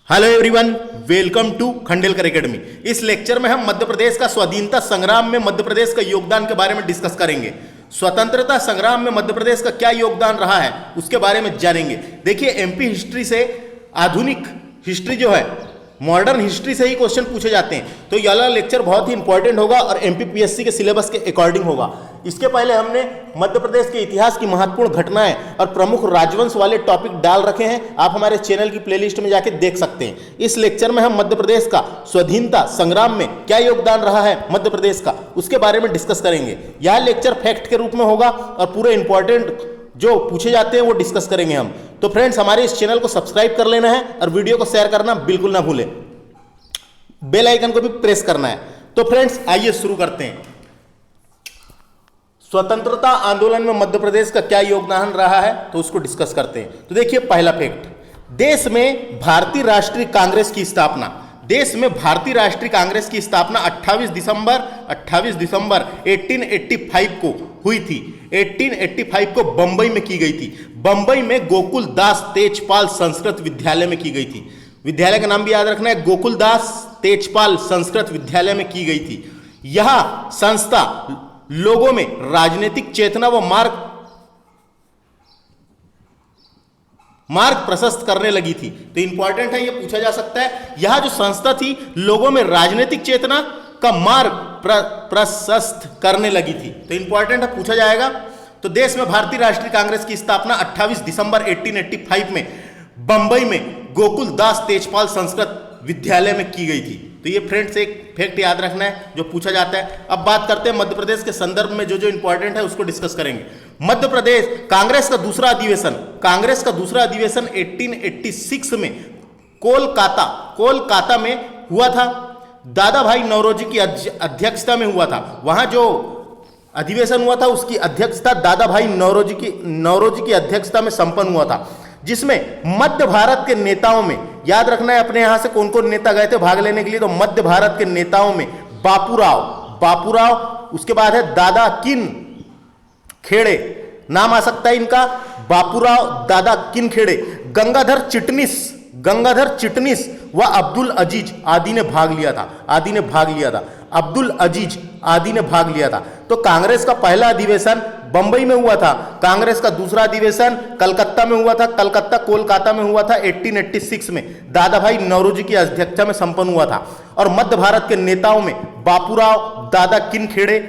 Hello everyone, welcome to Khandelkar academy. इस lecture में हम मध्य प्रदेश का स्वाधीनता संग्राम में मध्य प्रदेश का योगदान के बारे में डिस्कस करेंगे। स्वतंत्रता संग्राम में मध्य प्रदेश का क्या योगदान रहा है उसके बारे में जानेंगे। देखिए, एमपी हिस्ट्री से आधुनिक हिस्ट्री जो है, मॉडर्न हिस्ट्री से ही क्वेश्चन पूछे जाते हैं, तो ये वाला लेक्चर बहुत ही इंपॉर्टेंट होगा और एमपीपीएससी के सिलेबस के अकॉर्डिंग होगा। इसके पहले हमने मध्य प्रदेश के इतिहास की महत्वपूर्ण घटनाएं और प्रमुख राजवंश वाले टॉपिक डाल रखे हैं, आप हमारे चैनल की प्लेलिस्ट में जाके देख सकते हैं। इस लेक्चर में हम मध्य प्रदेश का स्वाधीनता संग्राम में क्या योगदान रहा है मध्य प्रदेश का, उसके बारे में डिस्कस करेंगे। यह लेक्चर फैक्ट के रूप में होगा और पूरे इंपॉर्टेंट जो पूछे जाते हैं वो डिस्कस करेंगे हम। तो फ्रेंड्स, हमारे इस चैनल को सब्सक्राइब कर लेना है और वीडियो को शेयर करना बिल्कुल ना भूलें, बेल आइकन को भी प्रेस करना है। तो फ्रेंड्स, आइए शुरू करते हैं। स्वतंत्रता आंदोलन में मध्य प्रदेश का क्या योगदान रहा है तो उसको डिस्कस करते हैं। तो देखिए, पहला फैक्ट, देश में भारतीय राष्ट्रीय कांग्रेस की स्थापना। देश में भारतीय राष्ट्रीय कांग्रेस की स्थापना 28 दिसंबर 1885 को हुई थी। 1885 को बंबई में की गई थी। बंबई में गोकुल दास तेजपाल संस्कृत विद्यालय में की गई थी। विद्यालय का नाम भी याद रखना है, गोकुल दास तेजपाल संस्कृत विद्यालय में की गई थी। यह संस्था लोगों में राजनीतिक चेतना व मार्ग प्रशस्त करने लगी थी। तो इंपॉर्टेंट है, यह पूछा जा सकता है, यह जो संस्था थी लोगों में राजनीतिक चेतना का मार्ग प्रशस्त करने लगी थी। तो इंपॉर्टेंट है, पूछा जाएगा। तो देश में भारतीय राष्ट्रीय कांग्रेस की स्थापना 28 दिसंबर 1885 में बंबई में गोकुल दास तेजपाल संस्कृत विद्यालय में की गई थी। तो ये फ्रेंड्स एक फैक्ट याद रखना है जो पूछा जाता है। अब बात करते हैं मध्य प्रदेश के संदर्भ में जो जो इंपॉर्टेंट है उसको डिस्कस करेंगे। मध्य प्रदेश कांग्रेस का दूसरा अधिवेशन 1886 में कोलकाता में हुआ था। दादा भाई नौरोजी की अध्यक्षता में हुआ था। वहां जो अधिवेशन हुआ था उसकी अध्यक्षता दादा भाई नौरोजी की अध्यक्षता में संपन्न हुआ था, जिसमें मध्य भारत के नेताओं में, याद रखना है अपने यहां से कौन कौन नेता गए थे भाग लेने के लिए, तो मध्य भारत के नेताओं में बापूराव, उसके बाद है दादा किन खेड़े, नाम आ सकता है इनका, बापूराव, दादा किन खेड़े, गंगाधर चिटनिस व अब्दुल अजीज आदि ने भाग लिया था। अब्दुल अजीज आदि ने भाग लिया था। तो कांग्रेस का पहला अधिवेशन बंबई में हुआ था, कांग्रेस का दूसरा अधिवेशन कोलकाता में हुआ था 1886 में, दादा भाई नौरोजी की अध्यक्षता में संपन्न हुआ था। और मध्य भारत के नेताओं में बापूराव, दादा किन खेड़े,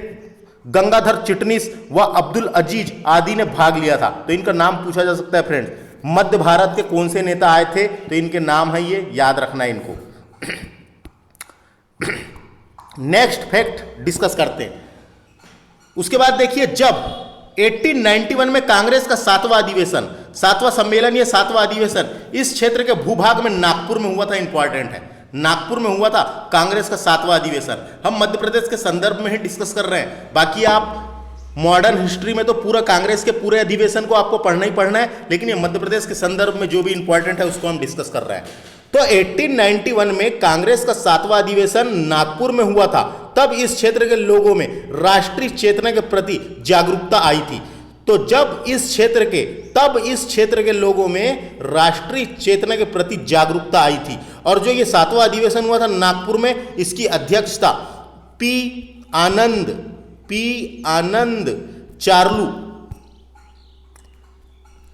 गंगाधर चिटनिस व अब्दुल अजीज आदि ने भाग लिया था। तो इनका नाम पूछा जा सकता है फ्रेंड्स, मध्य भारत के कौन से नेता आए थे, तो इनके नाम है ये, याद रखना है इनको। नेक्स्ट फैक्ट डिस्कस करते हैं। उसके बाद देखिए, जब 1891 में कांग्रेस का सातवां अधिवेशन इस क्षेत्र के भूभाग में नागपुर में हुआ था। इंपॉर्टेंट है, नागपुर में हुआ था कांग्रेस का सातवां अधिवेशन। हम मध्य प्रदेश के संदर्भ में ही डिस्कस कर रहे हैं, बाकी आप मॉडर्न हिस्ट्री में तो पूरा कांग्रेस के पूरे अधिवेशन को आपको पढ़ना ही पढ़ना है, लेकिन ये मध्य प्रदेश के संदर्भ में जो भी इंपॉर्टेंट है उसको हम डिस्कस कर रहे हैं। तो 1891 में कांग्रेस का सातवां अधिवेशन नागपुर में हुआ था। तब इस क्षेत्र के लोगों में राष्ट्रीय चेतना के प्रति जागरूकता आई थी। तो जब इस क्षेत्र के लोगों में राष्ट्रीय चेतना के प्रति जागरूकता आई थी, और जो ये सातवां अधिवेशन हुआ था नागपुर में, इसकी अध्यक्षता पी आनंद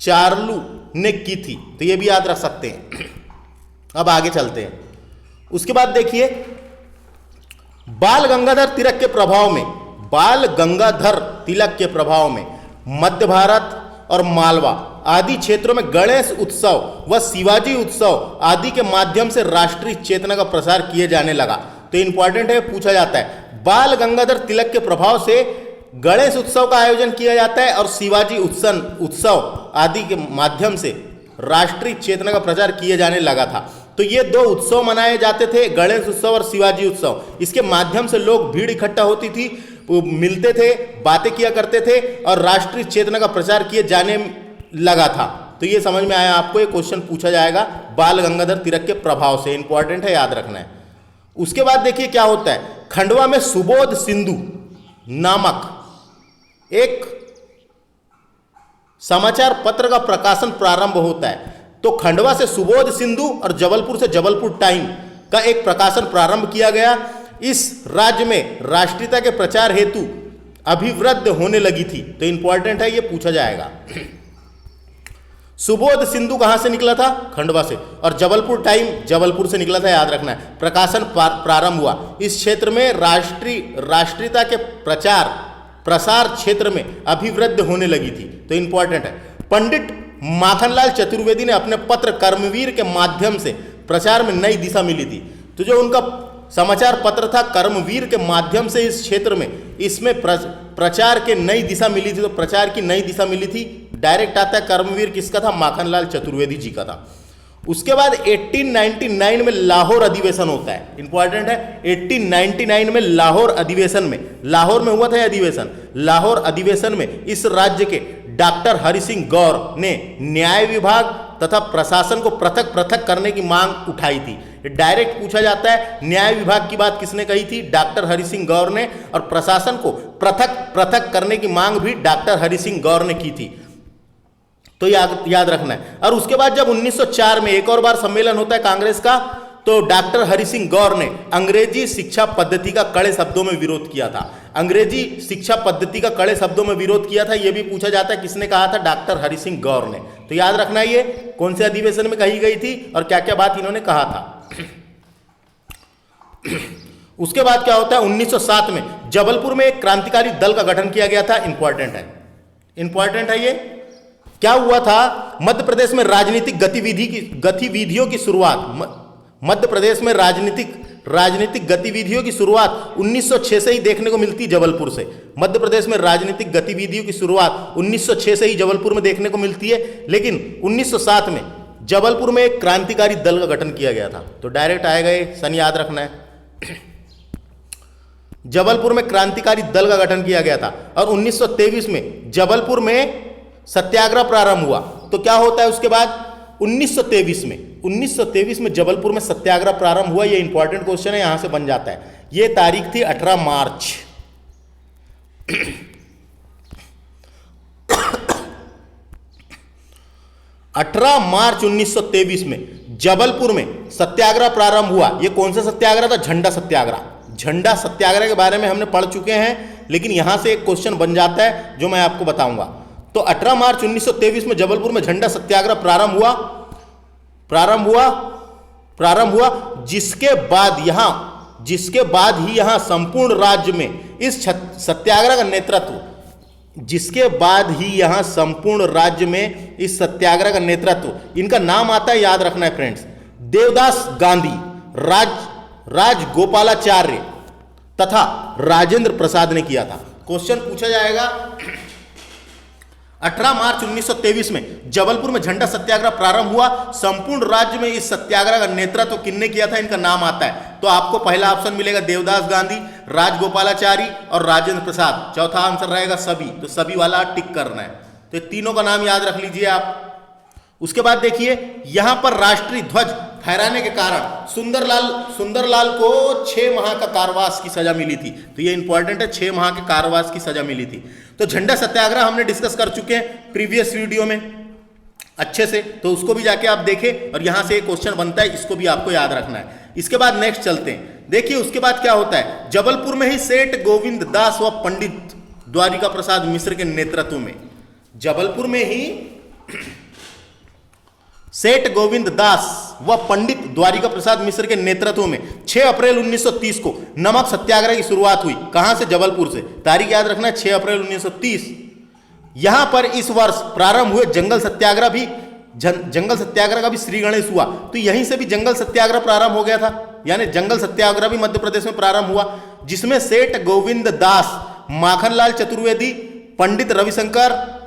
चार्लू ने की थी। तो ये भी याद रख सकते हैं। अब आगे चलते हैं। उसके बाद देखिए, बाल गंगाधर तिलक के प्रभाव में मध्य भारत और मालवा आदि क्षेत्रों में गणेश उत्सव व शिवाजी उत्सव आदि के माध्यम से राष्ट्रीय चेतना का प्रसार किए जाने लगा। तो इंपॉर्टेंट है, पूछा जाता है, बाल गंगाधर तिलक के प्रभाव से गणेश उत्सव का आयोजन किया जाता है और शिवाजी उत्सव आदि के माध्यम से राष्ट्रीय चेतना का प्रचार किए जाने लगा था। तो ये दो उत्सव मनाए जाते थे, गणेश उत्सव और शिवाजी उत्सव। इसके माध्यम से लोग भीड़ इकट्ठा होती थी, वो मिलते थे, बातें किया करते थे और राष्ट्रीय चेतना का प्रचार किए जाने लगा था। तो ये समझ में आया आपको, ये क्वेश्चन पूछा जाएगा बाल गंगाधर तिलक के प्रभाव से। इंपॉर्टेंट है, याद रखना है। उसके बाद देखिए क्या होता है, खंडवा में सुबोध सिंधु नामक एक समाचार पत्र का प्रकाशन प्रारंभ होता है। तो खंडवा से सुबोध सिंधु और जबलपुर से जबलपुर टाइम का एक प्रकाशन प्रारंभ किया गया। इस राज्य में राष्ट्रीयता के प्रचार हेतु अभिवृद्ध होने लगी थी। तो इंपॉर्टेंट है, ये पूछा जाएगा। सुबोध सिंधु कहां से निकला था? खंडवा से। और जबलपुर टाइम जबलपुर से निकला था, याद रखना है। प्रकाशन प्रारंभ हुआ इस क्षेत्र में राष्ट्रीयता के प्रसार क्षेत्र में अभिवृद्ध होने लगी थी। तो इंपॉर्टेंट है। पंडित माखनलाल चतुर्वेदी ने अपने पत्र कर्मवीर के माध्यम से प्रचार में नई दिशा मिली थी। तो जो उनका समाचार पत्र था कर्मवीर के माध्यम से इस क्षेत्र में इसमें प्रचार के नई दिशा मिली थी। तो प्रचार की नई दिशा मिली थी। डायरेक्ट आता है कर्मवीर किसका था? माखनलाल चतुर्वेदी जी का था। उसके बाद 1899 में लाहौर अधिवेशन होता है। इंपॉर्टेंट है, 1899 में लाहौर अधिवेशन में, लाहौर में हुआ था यह अधिवेशन। लाहौर अधिवेशन में इस राज्य के डॉक्टर हरि सिंह गौर ने न्याय विभाग तथा प्रशासन को पृथक पृथक करने की मांग उठाई थी। डायरेक्ट पूछा जाता है, न्याय विभाग की बात किसने कही थी? डॉक्टर हरि सिंह गौर ने। और प्रशासन को पृथक पृथक करने की मांग भी डॉक्टर हरि सिंह गौर ने की थी। तो याद रखना है। और उसके बाद जब 1904 में एक और बार सम्मेलन होता है कांग्रेस का, तो डॉक्टर हरि सिंह गौर ने अंग्रेजी शिक्षा पद्धति का कड़े शब्दों में विरोध किया था। अंग्रेजी शिक्षा पद्धति का कड़े शब्दों में विरोध किया था। यह भी पूछा जाता है किसने कहा था? डॉक्टर हरि सिंह गौर ने। तो याद रखना है, ये कौन से अधिवेशन में कही गई थी और क्या क्या बात इन्होंने कहा था। उसके बाद क्या होता है? 1907 में जबलपुर में एक क्रांतिकारी दल का गठन किया गया था। इंपॉर्टेंट है, इंपॉर्टेंट है। ये क्या हुआ था? मध्य प्रदेश में राजनीतिक गतिविधियों की शुरुआत, मध्य प्रदेश में राजनीतिक गतिविधियों की शुरुआत 1906 से ही देखने को मिलती जबलपुर से। मध्य प्रदेश में राजनीतिक गतिविधियों की शुरुआत 1906 से ही जबलपुर में देखने को मिलती है। लेकिन 1907 में जबलपुर में एक क्रांतिकारी दल का गठन किया गया था। तो डायरेक्ट आएगा ये, सन याद रखना है। जबलपुर में क्रांतिकारी दल का गठन किया गया था। और 1923 में जबलपुर में सत्याग्रह प्रारंभ हुआ। तो क्या होता है उसके बाद? 1923 में जबलपुर में सत्याग्रह प्रारंभ हुआ। ये इंपॉर्टेंट क्वेश्चन है, यहां से बन जाता है। ये तारीख थी 18 मार्च। 18 मार्च 1923 में जबलपुर में सत्याग्रह प्रारंभ हुआ। ये कौन सा सत्याग्रह था? झंडा सत्याग्रह। झंडा सत्याग्रह के बारे में हमने पढ़ चुके हैं, लेकिन यहां से एक क्वेश्चन बन जाता है जो मैं आपको बताऊंगा। तो 18 मार्च 1923 में जबलपुर में झंडा सत्याग्रह प्रारंभ हुआ, जिसके बाद ही यहां संपूर्ण राज्य में इस सत्याग्रह का नेतृत्व, इनका नाम आता है, याद रखना है फ्रेंड्स, देवदास गांधी, राजगोपालाचार्य तथा राजेंद्र प्रसाद ने किया था। क्वेश्चन पूछा जाएगा 18 मार्च 1923 में जबलपुर में झंडा सत्याग्रह प्रारंभ हुआ। संपूर्ण राज्य में इस सत्याग्रह का नेतृत्व किसने किया था? इनका नाम आता है। तो आपको पहला ऑप्शन मिलेगा देवदास गांधी, राजगोपालाचारी और राजेंद्र प्रसाद। चौथा आंसर रहेगा सभी। तो सभी वाला टिक करना है। तो तीनों का नाम याद रख लीजिए आप। उसके बाद देखिए, यहां पर राष्ट्रीय ध्वज फहराने के कारण सुंदरलाल को 6 माह का कारावास की सजा मिली थी। तो ये इंपॉर्टेंट है, 6 माह के कारावास की सजा मिली थी। तो झंडा सत्याग्रह हमने डिस्कस कर चुके हैं प्रीवियस वीडियो में अच्छे से, तो उसको भी जाके आप देखें। और यहां से एक क्वेश्चन बनता है, इसको भी आपको याद रखना है। इसके बाद नेक्स्ट चलते हैं। देखिए उसके बाद क्या होता है, जबलपुर में ही सेठ गोविंद दास व पंडित द्वारिका प्रसाद मिश्र के नेतृत्व में, जबलपुर में ही सेठ गोविंद दास व पंडित द्वारिका प्रसाद मिश्र के नेतृत्व में 6 अप्रैल 1930 को नमक सत्याग्रह की शुरुआत हुई। कहां से? जबलपुर से। तारीख याद रखना है 6 अप्रैल 1930। यहां पर इस वर्ष प्रारंभ हुए जंगल सत्याग्रह का भी श्री गणेश हुआ। तो यहीं से भी जंगल सत्याग्रह प्रारंभ हो गया था, यानी जंगल सत्याग्रह भी मध्य प्रदेश में प्रारंभ हुआ, जिसमें सेठ गोविंद दास, माखनलाल चतुर्वेदी, पंडित रविशंकर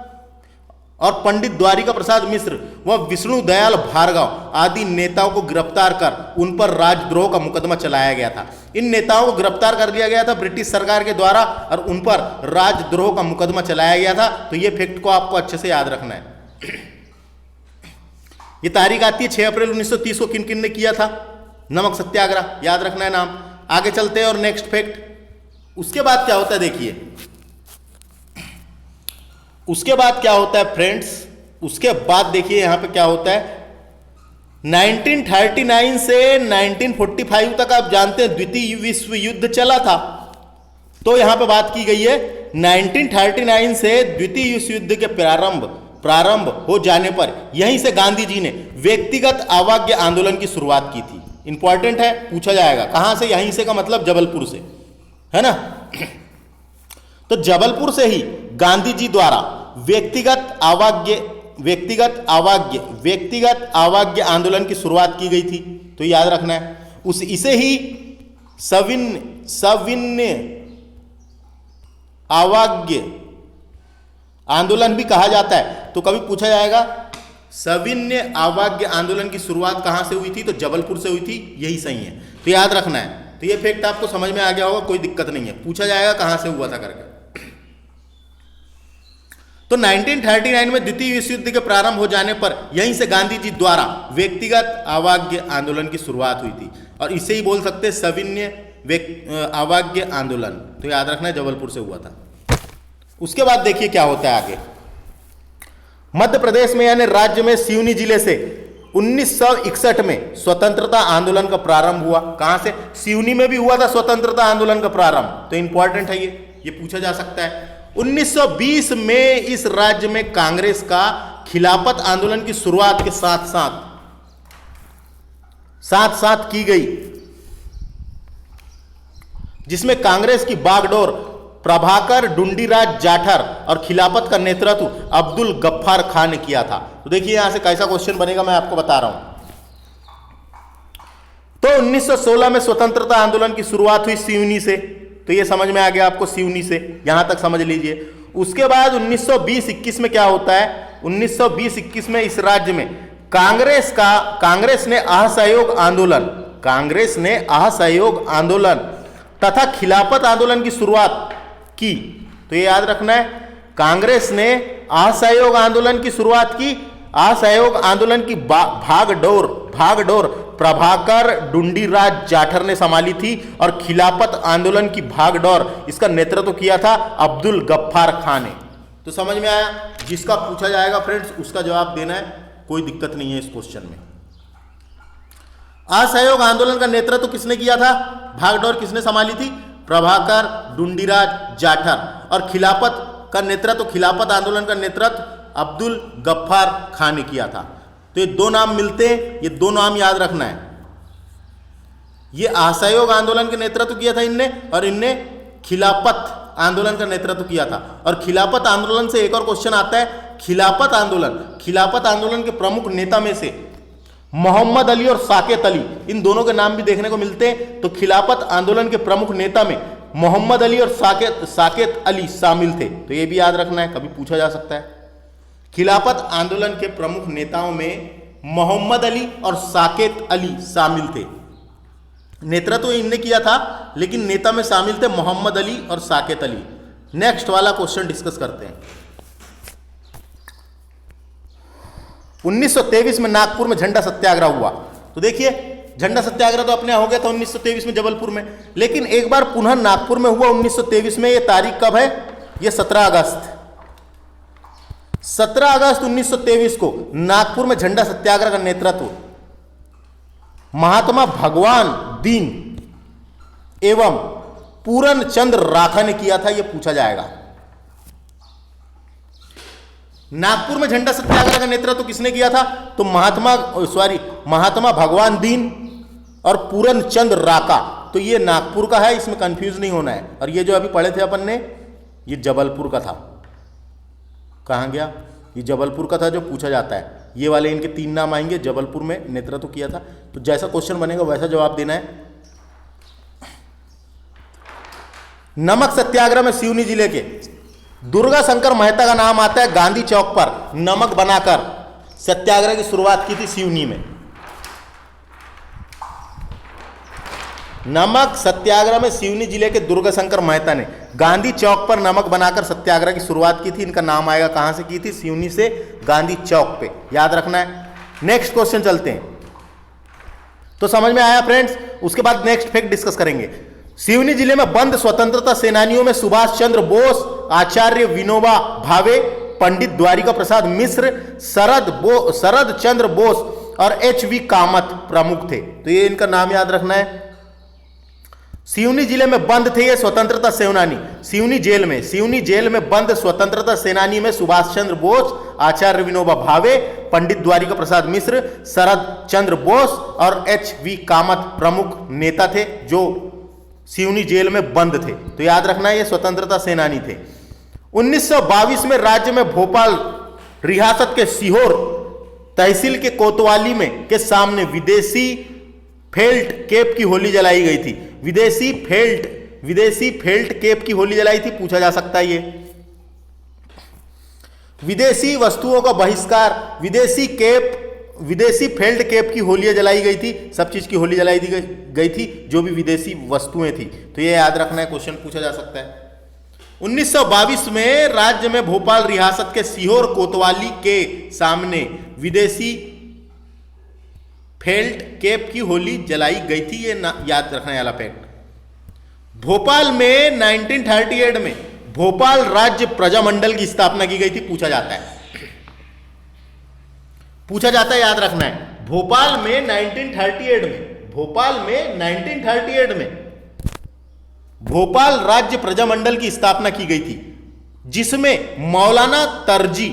और पंडित द्वारिका प्रसाद मिश्र व विष्णु दयाल भार्गव आदि नेताओं को गिरफ्तार कर उन पर राजद्रोह का मुकदमा चलाया गया था। इन नेताओं को गिरफ्तार कर लिया गया था ब्रिटिश सरकार के द्वारा और उन पर राजद्रोह का मुकदमा चलाया गया था। तो ये फैक्ट को आपको अच्छे से याद रखना है। ये तारीख आती है 6 अप्रैल 1930 को। किन किन ने किया था नमक सत्याग्रह? याद रखना है नाम। आगे चलते हैं और नेक्स्ट फैक्ट। उसके बाद क्या होता है, देखिए उसके बाद क्या होता है फ्रेंड्स, उसके बाद देखिए यहां पे क्या होता है, 1939 से 1945 तक आप जानते हैं द्वितीय विश्व युद्ध चला था। तो यहां पे बात की गई है 1939 से द्वितीय विश्व युद्ध के प्रारंभ हो जाने पर यहीं से गांधी जी ने व्यक्तिगत अवज्ञा आंदोलन की शुरुआत की थी। इंपॉर्टेंट है, पूछा जाएगा कहां से। यहीं से का मतलब जबलपुर से, है ना। तो जबलपुर से ही गांधी जी द्वारा व्यक्तिगत अवज्ञा आंदोलन की शुरुआत की गई थी। तो याद रखना है, इसे ही सविनय अवज्ञा आंदोलन भी कहा जाता है। तो कभी पूछा जाएगा सविनय अवज्ञा आंदोलन की शुरुआत कहां से हुई थी, तो जबलपुर से हुई थी, यही सही है। तो याद रखना है। तो ये फैक्ट आपको समझ में आ गया होगा, कोई दिक्कत नहीं है, पूछा जाएगा कहां से हुआ था करके। तो 1939 में द्वितीय विश्व युद्ध के प्रारंभ हो जाने पर यहीं से गांधी जी द्वारा व्यक्तिगत अवज्ञा आंदोलन की शुरुआत हुई थी, और इसे ही बोल सकते हैं सविनय अवज्ञा आंदोलन। तो याद रखना है जबलपुर से हुआ था। उसके बाद देखिए क्या होता है आगे। मध्य प्रदेश में यानी राज्य में सिवनी जिले से 1961 में स्वतंत्रता आंदोलन का प्रारंभ हुआ। कहां से? सिवनी में भी हुआ था स्वतंत्रता आंदोलन का प्रारंभ। तो इंपॉर्टेंट है ये पूछा जा सकता है। 1920 में इस राज्य में कांग्रेस का खिलाफत आंदोलन की शुरुआत के साथ साथ की गई, जिसमें कांग्रेस की बागडोर प्रभाकर डुंडीराज जाठर और खिलाफत का नेतृत्व अब्दुल गफ्फार खान ने किया था। तो देखिए यहां से कैसा क्वेश्चन बनेगा, मैं आपको बता रहा हूं। तो 1916 में स्वतंत्रता आंदोलन की शुरुआत हुई सिवनी से। तो ये समझ में आ गया आपको, सिवनी से, यहां तक समझ लीजिए। उसके बाद 1920-21 में क्या होता है? 1920-21 में इस राज्य में कांग्रेस ने असहयोग आंदोलन तथा खिलाफत आंदोलन की शुरुआत की। तो ये याद रखना है, कांग्रेस ने असहयोग आंदोलन की शुरुआत की। असहयोग आंदोलन की भागडोर प्रभाकर डुंडीराज जाठर ने संभाली थी, और खिलाफत आंदोलन की भागडोर इसका नेतृत्व किया था अब्दुल गफ्फार खान ने। तो समझ में आया? जिसका पूछा जाएगा फ्रेंड्स उसका जवाब देना है, कोई दिक्कत नहीं है इस क्वेश्चन में। असहयोग आंदोलन का नेतृत्व किसने किया था? भागडोर किसने संभाली थी? प्रभाकर डुंडीराज जाठर। और खिलाफत आंदोलन का नेतृत्व अब्दुल गफ्फार खान ने किया था। तो ये दो नाम मिलते हैं, ये दो नाम याद रखना है। ये असहयोग आंदोलन का नेतृत्व किया था इनने, और इनने खिलाफत आंदोलन का नेतृत्व किया था। और खिलाफत आंदोलन से एक और क्वेश्चन आता है। खिलाफत आंदोलन के प्रमुख नेता में से मोहम्मद अली और साकेत अली, इन दोनों के नाम भी देखने को मिलते हैं। तो खिलाफत आंदोलन के प्रमुख नेता में मोहम्मद अली और साकेत अली शामिल थे। तो ये भी याद रखना है, कभी पूछा जा सकता है। खिलाफत आंदोलन के प्रमुख नेताओं में मोहम्मद अली और साकेत अली शामिल थे। नेतृत्व इनने किया था, लेकिन नेता में शामिल थे मोहम्मद अली और साकेत अली। नेक्स्ट वाला क्वेश्चन डिस्कस करते हैं। 1923 में नागपुर में झंडा सत्याग्रह हुआ। तो देखिए झंडा सत्याग्रह तो अपने हो गया था 1923 में जबलपुर में, लेकिन एक बार पुनः नागपुर में हुआ 1923 में। ये तारीख कब है? ये 17 अगस्त 1923 को नागपुर में झंडा सत्याग्रह का नेतृत्व महात्मा भगवान दीन एवं पूरन चंद्र राखा ने किया था। यह पूछा जाएगा। नागपुर में झंडा सत्याग्रह का नेतृत्व किसने किया था? तो महात्मा भगवान दीन और पूरन चंद्र राका। तो ये नागपुर का है, इसमें कंफ्यूज नहीं होना है। और ये जो अभी पढ़े थे अपन ने, ये जबलपुर का था। कहाँ गया? ये जबलपुर का था जो पूछा जाता है। ये वाले इनके 3 नाम आएंगे, जबलपुर में नेतृत्व किया था। तो जैसा क्वेश्चन बनेगा वैसा जवाब देना है। नमक सत्याग्रह में सिवनी जिले के दुर्गा शंकर मेहता का नाम आता है। गांधी चौक पर नमक बनाकर सत्याग्रह की शुरुआत की थी सिवनी में। नमक सत्याग्रह में सिवनी जिले के दुर्गा शंकर मेहता ने गांधी चौक पर नमक बनाकर सत्याग्रह की शुरुआत की थी। इनका नाम आएगा कहां से की थी? सिवनी से, गांधी चौक पे। याद रखना है। नेक्स्ट क्वेश्चन चलते हैं। तो समझ में आया फ्रेंड्स? उसके बाद नेक्स्ट फैक्ट डिस्कस करेंगे। सिवनी जिले में बंद स्वतंत्रता सेनानियों में सुभाष चंद्र बोस, आचार्य विनोबा भावे, पंडित द्वारिका प्रसाद मिश्र, शरद चंद्र बोस और एच.वी. कामत प्रमुख थे। तो ये इनका नाम याद रखना है। सिवनी जिले में बंद थे ये स्वतंत्रता सेनानी। सिवनी जेल में बंद स्वतंत्रता सेनानी में सुभाष चंद्र बोस, आचार्य विनोबा भावे, पंडित द्वारिका प्रसाद मिश्र, शरद चंद्र बोस और एच.वी. कामत प्रमुख नेता थे जो सिवनी जेल में बंद थे। तो याद रखना है ये स्वतंत्रता सेनानी थे। 1922 में राज्य में भोपाल रियासत के सीहोर तहसील के कोतवाली में के सामने विदेशी फेल्ट केप की होली जलाई गई थी। विदेशी फेल्ट केप की होली जलाई थी, पूछा जा सकता है ये। विदेशी वस्तुओं का बहिष्कार, विदेशी फेल्ट केप की होलियां जलाई गई थी, सब चीज की होली जलाई गई थी जो भी विदेशी वस्तुएं थी। तो ये याद रखना है, क्वेश्चन पूछा जा सकता है। 1922 में राज्य में भोपाल रियासत के सीहोर कोतवाली के सामने विदेशी फेल्ट केप की होली जलाई गई थी, ये याद रखने वाला फैक्ट। भोपाल में 1938 में भोपाल राज्य प्रजामंडल की स्थापना की गई थी, पूछा जाता है याद रखना है। भोपाल में 1938 में भोपाल राज्य प्रजामंडल की स्थापना की गई थी, जिसमें मौलाना तरजी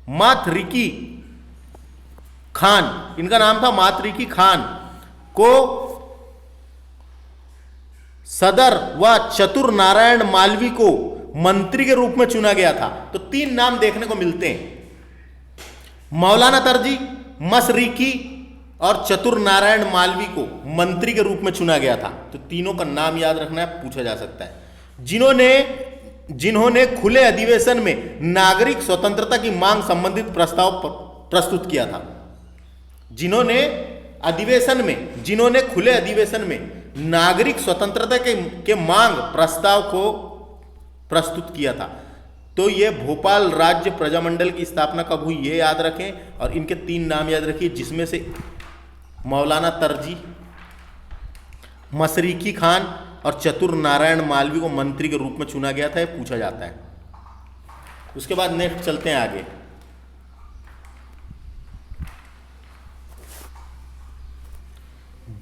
माथरिकी खान, इनका नाम था माथरिकी खान, को सदर व चतुर नारायण मालवी को मंत्री के रूप में चुना गया था। तो 3 नाम देखने को मिलते हैं, मौलाना तरजी, मसरीकी और चतुर नारायण मालवी को मंत्री के रूप में चुना गया था। तो तीनों का नाम याद रखना है, पूछा जा सकता है। जिन्होंने खुले अधिवेशन में नागरिक स्वतंत्रता की मांग संबंधित प्रस्ताव प्रस्तुत किया था। जिन्होंने खुले अधिवेशन में नागरिक स्वतंत्रता के मांग प्रस्ताव को प्रस्तुत किया था। तो ये भोपाल राज्य प्रजामंडल की स्थापना कब हुई ये याद रखें, और इनके 3 नाम याद रखिए, जिसमें से मौलाना तरजी, मसरीकी खान और चतुर नारायण मालवी को मंत्री के रूप में चुना गया था, ये पूछा जाता है। उसके बाद नेक्स्ट चलते हैं आगे।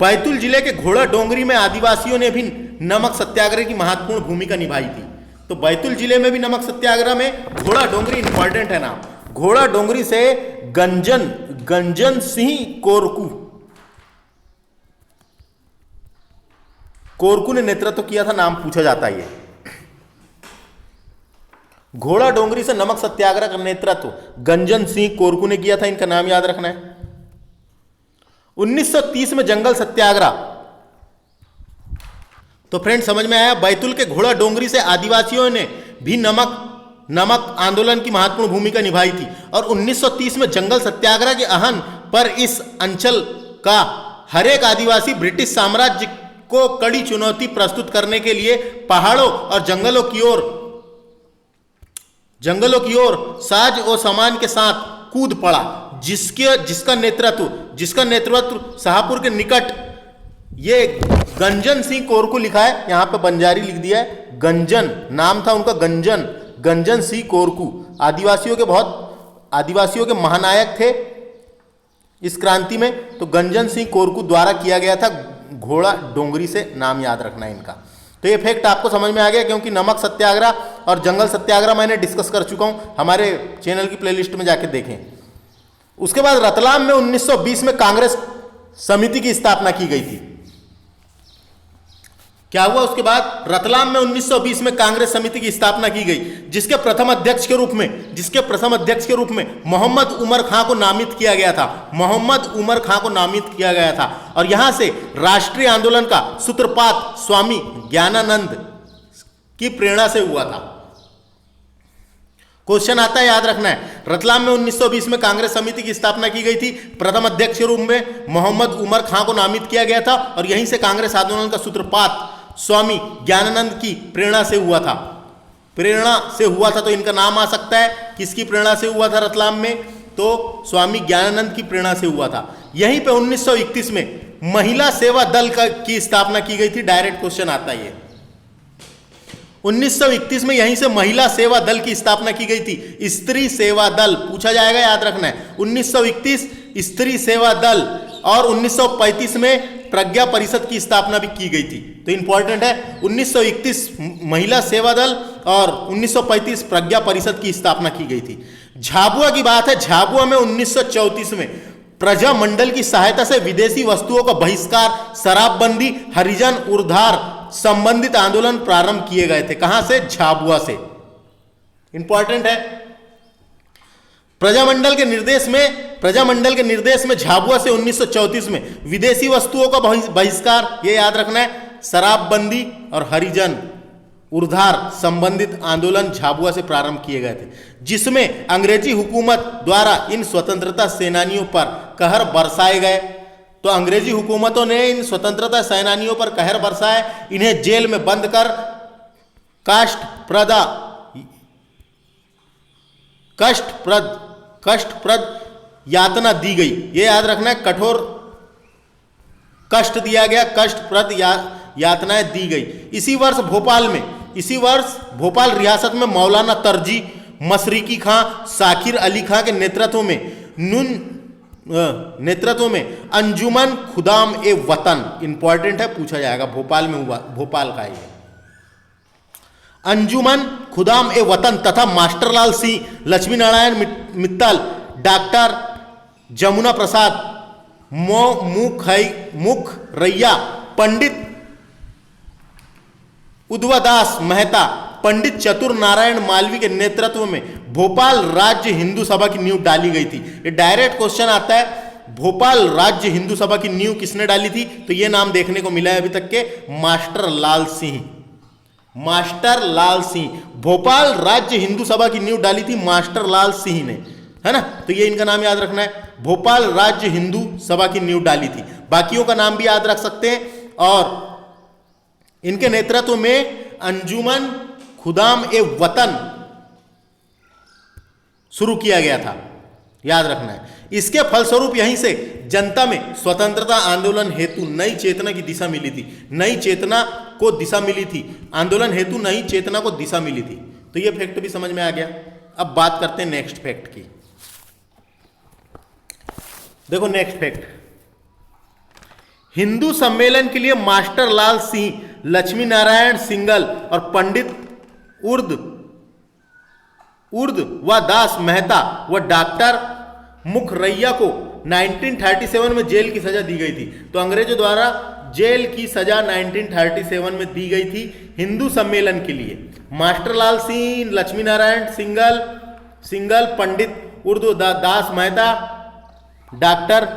बैतूल जिले के घोड़ा डोंगरी में आदिवासियों ने भी नमक सत्याग्रह की महत्वपूर्ण भूमिका निभाई थी। तो बैतूल जिले में भी नमक सत्याग्रह में घोड़ा डोंगरी इंपॉर्टेंट है नाम। घोड़ा डोंगरी से गंजन सिंह कोरकू ने नेतृत्व किया था, नाम पूछा जाता है। घोड़ा डोंगरी से नमक सत्याग्रह का नेतृत्व गंजन सिंह कोरकू ने किया था, इनका नाम याद रखना है। 1930 में जंगल सत्याग्रह। तो फ्रेंड समझ में आया, बैतूल के घोड़ा डोंगरी से आदिवासियों ने भी नमक आंदोलन की महत्वपूर्ण भूमिका निभाई थी, और 1930 में जंगल सत्याग्रह के आहन पर इस अंचल का हर एक आदिवासी ब्रिटिश साम्राज्य को कड़ी चुनौती प्रस्तुत करने के लिए पहाड़ों और जंगलों की ओर साज और सामान के साथ कूद पड़ा, जिसका नेतृत्व शाहपुर के निकट ये गंजन सिंह कोरकू लिखा है, यहां पे बंजारी लिख दिया है, गंजन नाम था उनका, गंजन सिंह कोरकू आदिवासियों के महानायक थे इस क्रांति में। तो गंजन सिंह कोरकू द्वारा किया गया था, घोड़ा डोंगरी से नाम याद रखना है इनका। तो ये फैक्ट आपको समझ में आ गया, क्योंकि नमक सत्याग्रह और जंगल सत्याग्रह मैंने डिस्कस कर चुका हूं, हमारे चैनल की प्लेलिस्ट में जाके देखें। उसके बाद रतलाम में 1920 में कांग्रेस समिति की स्थापना की गई थी। क्या हुआ उसके बाद? रतलाम में 1920 में कांग्रेस समिति की स्थापना की गई, जिसके प्रथम अध्यक्ष के रूप में मोहम्मद उमर खां को नामित किया गया था। और यहां से राष्ट्रीय आंदोलन का सूत्रपात स्वामी ज्ञानानंद की प्रेरणा से हुआ था। क्वेश्चन आता है, याद रखना है। रतलाम में 1920 में कांग्रेस समिति की स्थापना की गई थी, प्रथम अध्यक्ष के रूप में मोहम्मद उमर खां को नामित किया गया था, और यहीं से कांग्रेस आंदोलन का सूत्रपात स्वामी ज्ञानानंद की प्रेरणा से हुआ था। तो इनका नाम आ सकता है, किसकी प्रेरणा से हुआ था रतलाम में? तो स्वामी ज्ञानानंद की प्रेरणा से हुआ था। यहीं पे 1931 में महिला सेवा दल की स्थापना की गई थी। डायरेक्ट क्वेश्चन आता है ये। 1931 में यहीं से महिला सेवा दल की स्थापना की गई थी। स्त्री सेवा दल पूछा जाएगा, याद रखना है। 1931 स्त्री सेवा दल और 1935 में प्रज्ञा परिषद की स्थापना भी की गई थी। तो इंपॉर्टेंट है, 1931 महिला सेवा दल और 1935 प्रज्ञा परिषद की स्थापना की गई थी। झाबुआ की बात है, झाबुआ में 1934 में प्रजामंडल की सहायता से विदेशी वस्तुओं का बहिष्कार, शराबबंदी, हरिजन उद्धार संबंधित आंदोलन प्रारंभ किए गए थे। कहां से? झाबुआ से। इंपॉर्टेंट है, प्रजामंडल के निर्देश में झाबुआ से 1934 में विदेशी वस्तुओं का बहिष्कार, यह याद रखना है, शराबबंदी और हरिजन उद्धार संबंधित आंदोलन झाबुआ से प्रारंभ किए गए थे, जिसमें अंग्रेजी हुकूमत द्वारा इन स्वतंत्रता सेनानियों पर कहर बरसाए गए। तो अंग्रेजी हुकूमतों ने इन स्वतंत्रता सेनानियों पर कहर बरसाए, इन्हें जेल में बंद कर कष्टप्रद यातना दी गई। यह याद रखना है, कठोर कष्ट दिया गया, कष्टप्रद यातनाएं दी गई। इसी वर्ष भोपाल रियासत में मौलाना तरजी, मशरिकी खां, शाकिर अली खां के नेतृत्व में अंजुमन खुदाम ए वतन, इंपॉर्टेंट है, पूछा जाएगा, भोपाल में हुआ, भोपाल का ये अंजुमन खुदाम ए वतन तथा मास्टरलाल सिंह, लक्ष्मी नारायण मित्तल, डॉक्टर जमुना प्रसाद मुखरैया, पंडित उद्वदास मेहता, पंडित चतुर नारायण मालवी के नेतृत्व में भोपाल राज्य हिंदू सभा की नींव डाली गई थी। ये डायरेक्ट क्वेश्चन आता है, भोपाल राज्य हिंदू सभा की नींव किसने डाली थी? तो ये नाम देखने को मिला है अभी तक के, मास्टर लाल सिंह। भोपाल राज्य हिंदू सभा की नींव डाली थी मास्टर लाल सिंह ने, है ना। तो ये इनका नाम याद रखना है, भोपाल राज्य हिंदू सभा की नींव डाली थी। बाकियों का नाम भी याद रख सकते हैं। और इनके नेतृत्व में अंजुमन खुदाम ए वतन शुरू किया गया था, याद रखना है। इसके फलस्वरूप यहीं से जनता में स्वतंत्रता आंदोलन हेतु नई चेतना की दिशा मिली थी, आंदोलन हेतु नई चेतना को दिशा मिली थी। तो ये फैक्ट भी समझ में आ गया। अब बात करते हैं नेक्स्ट फैक्ट की। देखो नेक्स्ट फैक्ट, हिंदू सम्मेलन के लिए मास्टर लाल सिंह, लक्ष्मी नारायण सिंगल और पंडित उर्द व दास मेहता व डॉक्टर मुखरैया को 1937 में जेल की सजा दी गई थी। तो अंग्रेजों द्वारा जेल की सजा 1937 में दी गई थी हिंदू सम्मेलन के लिए। मास्टर लाल सिंह, लक्ष्मी नारायण सिंगल, पंडित उर्दू दास मेहता, डॉक्टर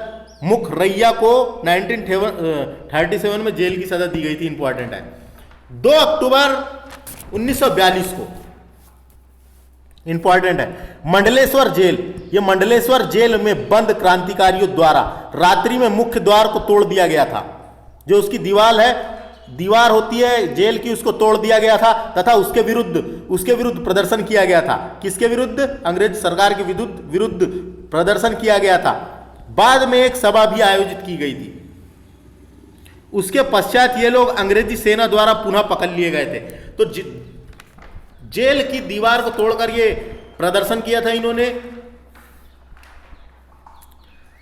मुखरैया को 1937 में जेल की सजा दी गई थी। इंपॉर्टेंट है, 2 अक्टूबर 1942 को, इंपॉर्टेंट है, मंडलेश्वर जेल, ये मंडलेश्वर जेल में बंद क्रांतिकारियों द्वारा रात्रि में मुख्य द्वार को तोड़ दिया गया था। जो उसकी दीवार होती है जेल की, उसको तोड़ दिया गया था तथा उसके विरुद्ध प्रदर्शन किया गया था। किसके विरुद्ध? अंग्रेज सरकार के विरुद्ध प्रदर्शन किया गया था। बाद में एक सभा भी आयोजित की गई थी। उसके पश्चात ये लोग अंग्रेजी सेना द्वारा पुनः पकड़ लिए गए थे। तो जेल की दीवार को तोड़कर ये प्रदर्शन किया था, इन्होंने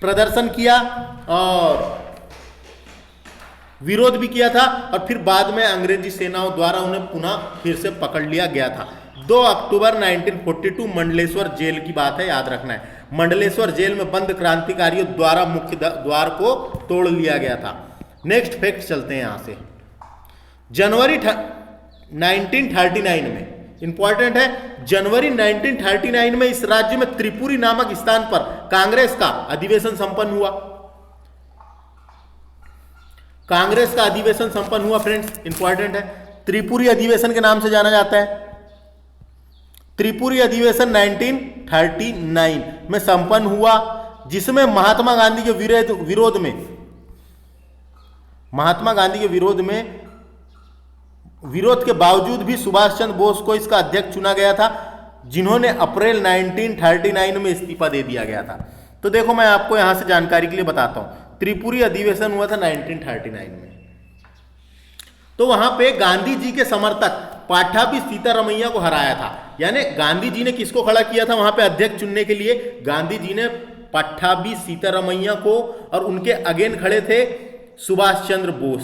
प्रदर्शन किया और विरोध भी किया था, और फिर बाद में अंग्रेजी सेनाओं द्वारा उन्हें पुनः फिर से पकड़ लिया गया था। 2 अक्टूबर 1942 मंडलेश्वर जेल की बात है, याद रखना है। मंडलेश्वर जेल में बंद क्रांतिकारियों द्वारा मुख्य द्वार को तोड़ लिया गया था। नेक्स्ट फैक्ट चलते हैं यहां से। जनवरी 1939 में, इंपॉर्टेंट है, जनवरी 1939 में इस राज्य में त्रिपुरी नामक स्थान पर कांग्रेस का अधिवेशन संपन्न हुआ। कांग्रेस का अधिवेशन संपन्न हुआ फ्रेंड्स, इंपॉर्टेंट है। त्रिपुरी अधिवेशन के नाम से जाना जाता है। त्रिपुरी अधिवेशन 1939 में संपन्न हुआ, जिसमें महात्मा गांधी के विरोध के बावजूद भी सुभाष चंद्र बोस को इसका अध्यक्ष चुना गया था, जिन्होंने अप्रैल 1939 में इस्तीफा दे दिया गया था। तो देखो मैं आपको यहां से जानकारी के लिए बताता हूं। त्रिपुरी अधिवेशन हुआ था 1939 में। तो वहां पे गांधी जी के समर्थक पाठाभी सीतारमैया को हराया था। यानी गांधी जी ने किसको खड़ा किया था वहां पे अध्यक्ष चुनने के लिए? गांधी जी ने पट्टाभी सीतारमैया को, और उनके अगेन खड़े थे सुभाष चंद्र बोस।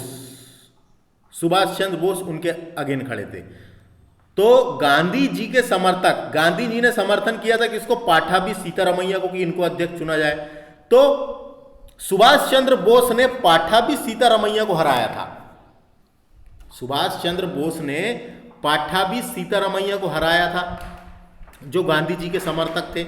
सुभाष चंद्र बोस उनके अगेन खड़े थे। तो गांधी जी के समर्थक, गांधी जी ने समर्थन किया था किसको? पाठाभी सीतारमैया को, कि इनको अध्यक्ष चुना जाए। तो सुभाष चंद्र बोस ने पाठाभी सीतारमैया को हराया था। सुभाष चंद्र बोस ने पाठाभी सीतारमैया को हराया था, जो गांधी जी के समर्थक थे।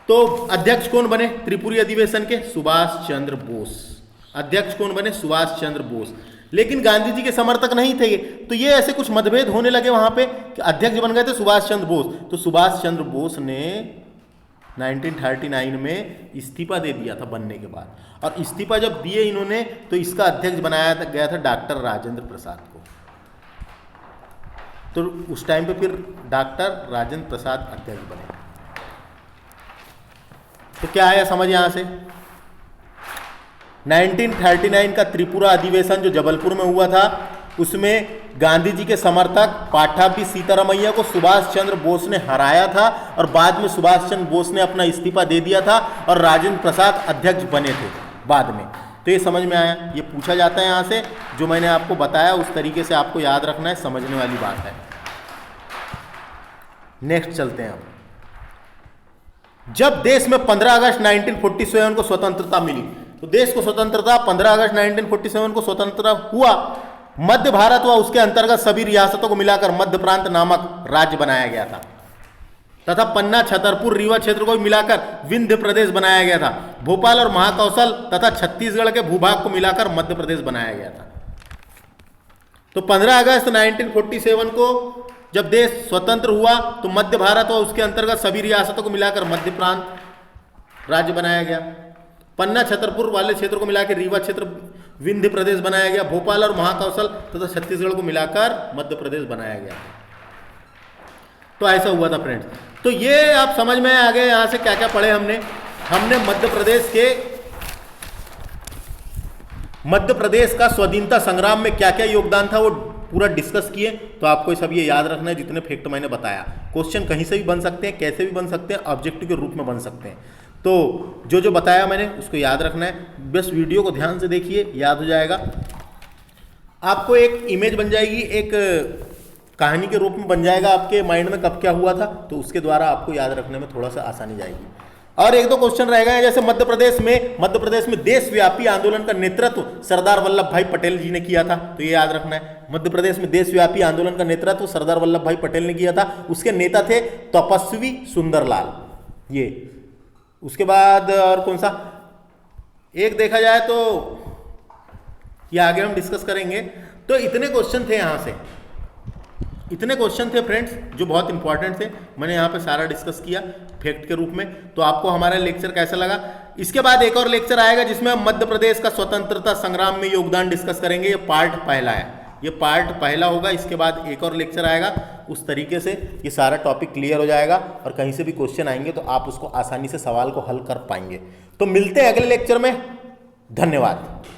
तो अध्यक्ष कौन बने त्रिपुरी अधिवेशन के? सुभाष चंद्र बोस। अध्यक्ष कौन बने? सुभाष चंद्र बोस। लेकिन गांधी जी के समर्थक नहीं थे ये, तो ये ऐसे कुछ मतभेद होने लगे वहां पे कि अध्यक्ष बन गए थे सुभाष चंद्र बोस। तो सुभाष चंद्र बोस ने 1939 में इस्तीफा दे दिया था बनने के बाद, और इस्तीफा जब दिए इन्होंने तो इसका अध्यक्ष बनाया गया था डॉक्टर राजेंद्र प्रसाद को। तो उस टाइम पे फिर डॉक्टर राजेंद्र प्रसाद अध्यक्ष बने। तो क्या आया समझ यहां से? 1939 का त्रिपुरा अधिवेशन जो जबलपुर में हुआ था, उसमें गांधी जी के समर्थक पाठाभी सीतारमैया को सुभाष चंद्र बोस ने हराया था, और बाद में सुभाष चंद्र बोस ने अपना इस्तीफा दे दिया था और राजेंद्र प्रसाद अध्यक्ष बने थे बाद में। तो ये समझ में आया? ये पूछा जाता है यहाँ से, जो मैंने आपको बताया उस तरीके से आपको याद रखना है, समझने वाली बात है। नेक्स्ट चलते हैं अब। जब देश में 15 अगस्त 1947 को स्वतंत्रता मिली, तो देश को स्वतंत्रता 15 अगस्त 1947 को स्वतंत्रता हुआ, मध्य भारत व उसके अंतर्गत सभी रियासतों को मिलाकर मध्य प्रांत नामक राज्य बनाया गया था, तथा पन्ना, छतरपुर, रीवा क्षेत्र को मिलाकर विंध्य प्रदेश बनाया गया था। भोपाल और महाकौशल तथा छत्तीसगढ़ के भूभाग को मिलाकर मध्य प्रदेश बनाया गया था। तो 15 अगस्त 1947 को जब देश स्वतंत्र हुआ तो मध्य भारत और उसके अंतर्गत सभी रियासतों को मिलाकर मध्य प्रांत राज्य बनाया गया। पन्ना, छतरपुर वाले क्षेत्र को मिलाकर रीवा क्षेत्र विंध्य प्रदेश बनाया गया। भोपाल और महाकौशल तथा छत्तीसगढ़ को मिलाकर मध्य प्रदेश बनाया गया। तो ऐसा हुआ था फ्रेंड्स। तो ये आप समझ में आ गए यहां से क्या क्या पढ़े हमने। हमने मध्य प्रदेश का स्वाधीनता संग्राम में क्या क्या योगदान था वो पूरा डिस्कस किए। तो आपको सब ये याद रखना है जितने फैक्ट मैंने बताया। क्वेश्चन कहीं से भी बन सकते हैं, कैसे भी बन सकते हैं, ऑब्जेक्टिव के रूप में बन सकते हैं। तो जो बताया मैंने उसको याद रखना है। बस वीडियो को ध्यान से देखिए, याद हो जाएगा। आपको एक इमेज बन जाएगी, एक कहानी के रूप में बन जाएगा आपके माइंड में कब क्या हुआ था, तो उसके द्वारा आपको याद रखने में थोड़ा सा आसानी जाएगी। और एक दो क्वेश्चन रहेगा, जैसे मध्य प्रदेश में देशव्यापी आंदोलन का नेतृत्व सरदार वल्लभ भाई पटेल जी ने किया था, तो ये याद रखना है। मध्य प्रदेश में देशव्यापी आंदोलन का नेतृत्व सरदार वल्लभ भाई पटेल ने किया था। उसके नेता थे तपस्वी सुंदरलाल। ये उसके बाद और कौन सा एक देखा जाए तो ये आगे हम डिस्कस करेंगे। तो इतने क्वेश्चन थे यहाँ से, इतने क्वेश्चन थे फ्रेंड्स जो बहुत इंपॉर्टेंट थे। मैंने यहाँ पे सारा डिस्कस किया फैक्ट के रूप में। तो आपको हमारा लेक्चर कैसा लगा? इसके बाद एक और लेक्चर आएगा जिसमें हम मध्य प्रदेश का स्वतंत्रता संग्राम में योगदान डिस्कस करेंगे। ये पार्ट पहला है, ये पार्ट पहला होगा। इसके बाद एक और लेक्चर आएगा। उस तरीके से ये सारा टॉपिक क्लियर हो जाएगा और कहीं से भी क्वेश्चन आएंगे तो आप उसको आसानी से सवाल को हल कर पाएंगे। तो मिलते हैं अगले लेक्चर में। धन्यवाद।